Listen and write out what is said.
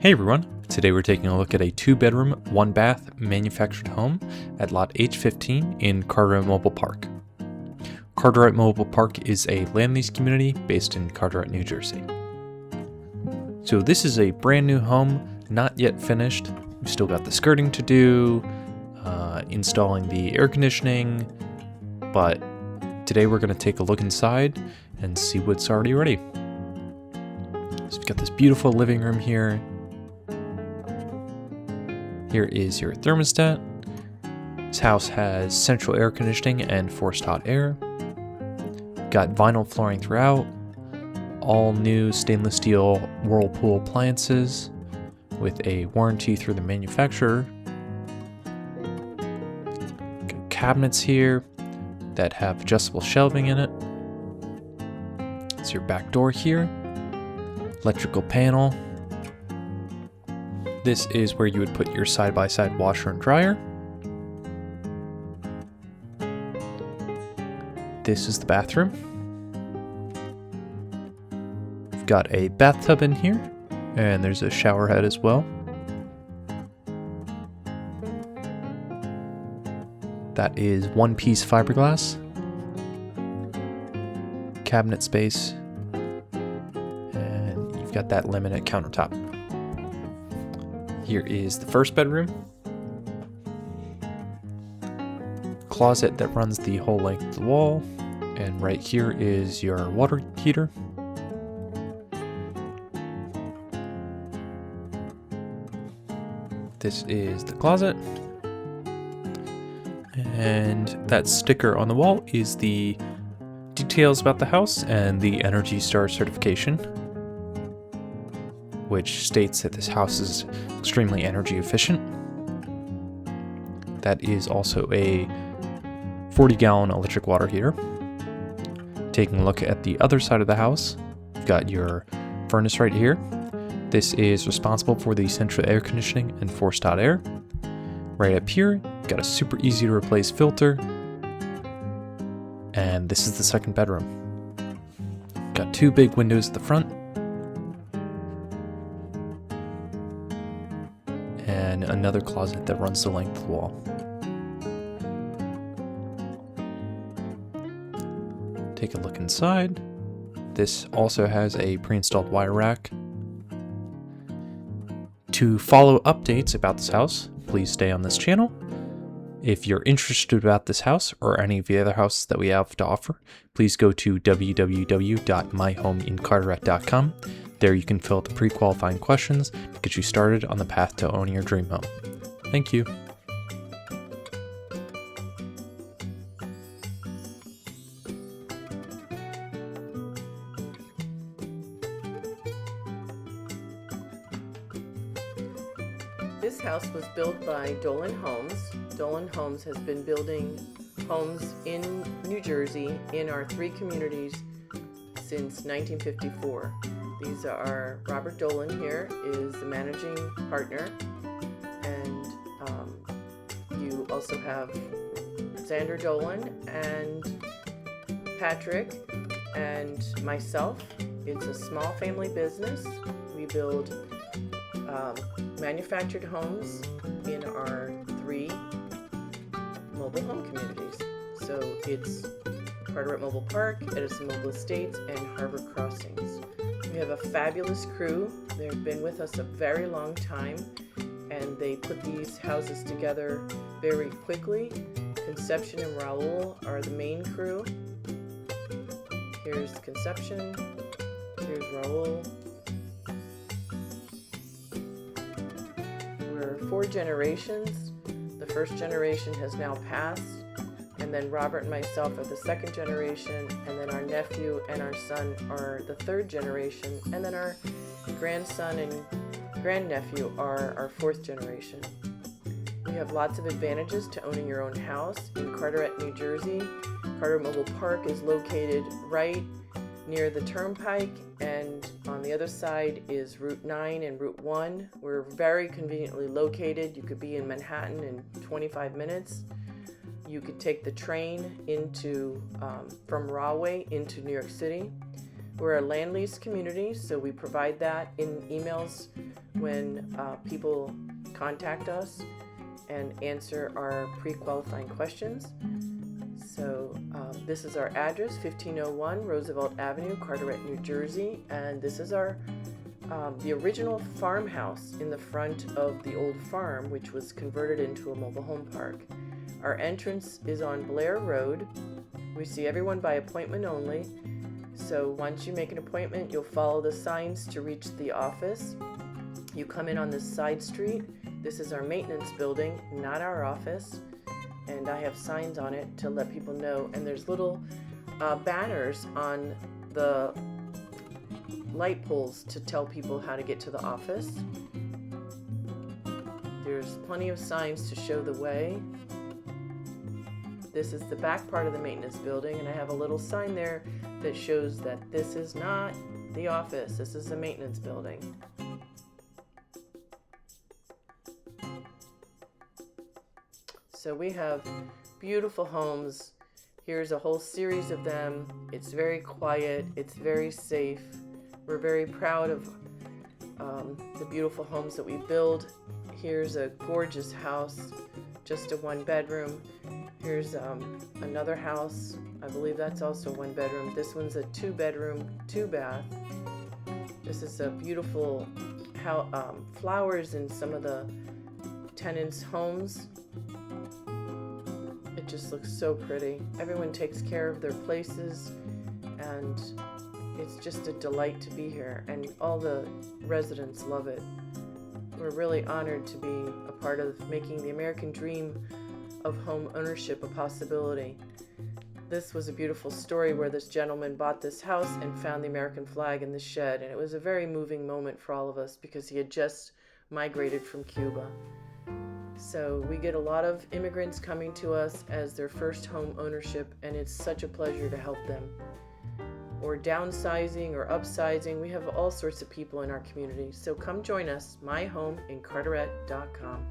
Hey everyone, today we're taking a look at a 2-bedroom, 1-bath manufactured home at lot H-15 in Carteret Mobile Park. Carteret Mobile Park is a land lease community based in Carteret, New Jersey. So this is a brand new home, not yet finished. We've still got the skirting to do, installing the air conditioning, but today we're going to take a look inside and see what's already ready. So we've got this beautiful living room here. Here is your thermostat. This house has central air conditioning and forced hot air. Got vinyl flooring throughout. All new stainless steel Whirlpool appliances with a warranty through the manufacturer. Got cabinets here that have adjustable shelving in it. It's your back door here. Electrical panel. This is where you would put your side-by-side washer and dryer. This is the bathroom. We've got a bathtub in here, and there's a shower head as well. That is one-piece fiberglass. Cabinet space. And you've got that laminate countertop. Here is the first bedroom. Closet that runs the whole length of the wall. And right here is your water heater. This is the closet. And that sticker on the wall is the details about the house and the Energy Star certification, which states that this house is extremely energy efficient. That is also a 40-gallon electric water heater. Taking a look at the other side of the house, you've got your furnace right here. This is responsible for the central air conditioning and forced hot air. Right up here, you've got a super easy to replace filter. And this is the second bedroom. Got 2 big windows at the front. And another closet that runs the length of the wall. Take a look inside. This also has a pre-installed wire rack. To follow updates about this house, please stay on this channel. If you're interested about this house or any of the other houses that we have to offer, please go to www.myhomeincarteret.com. There you can fill out the pre-qualifying questions to get you started on the path to owning your dream home. Thank you. This house was built by Dolan Homes. Dolan Homes has been building homes in New Jersey in our 3 communities since 1954. These are Robert Dolan here is the managing partner, and you also have Xander Dolan and Patrick and myself. It's a small family business. We build manufactured homes in our 3 mobile home communities. So it's Carteret Mobile Park, Edison Mobile Estates, and Harbor Crossings. We have a fabulous crew. They've been with us a very long time, and they put these houses together very quickly. Conception and Raul are the main crew. Here's Conception. Here's Raul. We're 4 generations. The first generation has now passed, and then Robert and myself are the second generation, and then our nephew and our son are the 3rd generation, and then our grandson and grandnephew are our 4th generation. We have lots of advantages to owning your own house in Carteret, New Jersey. Carteret Mobile Park is located right near the turnpike, and on the other side is Route 9 and Route 1. We're very conveniently located. You could be in Manhattan in 25 minutes. You could take the train into from Rahway into New York City. We're a land lease community, so we provide that in emails when people contact us and answer our pre-qualifying questions. So this is our address, 1501 Roosevelt Avenue, Carteret, New Jersey, and this is our the original farmhouse in the front of the old farm, which was converted into a mobile home park. Our entrance is on Blair Road. We see everyone by appointment only. So once you make an appointment, you'll follow the signs to reach the office. You come in on this side street. This is our maintenance building, not our office. And I have signs on it to let people know. And there's little banners on the light poles to tell people how to get to the office. There's plenty of signs to show the way. This is the back part of the maintenance building, and I have a little sign there that shows that this is not the office, this is the maintenance building. So we have beautiful homes. Here's a whole series of them. It's very quiet, it's very safe. We're very proud of the beautiful homes that we build. Here's a gorgeous house, just a 1-bedroom. Here's another house. I believe that's also 1 bedroom. This one's a 2-bedroom, 2-bath. This is a beautiful flowers in some of the tenants' homes. It just looks so pretty. Everyone takes care of their places, and it's just a delight to be here, and all the residents love it. We're really honored to be a part of making the American dream of home ownership a possibility. This was a beautiful story where this gentleman bought this house and found the American flag in the shed, and it was a very moving moment for all of us because he had just migrated from Cuba. So we get a lot of immigrants coming to us as their first home ownership, and it's such a pleasure to help them. Or downsizing or upsizing. We have all sorts of people in our community. So come join us, myhomeincarteret.com.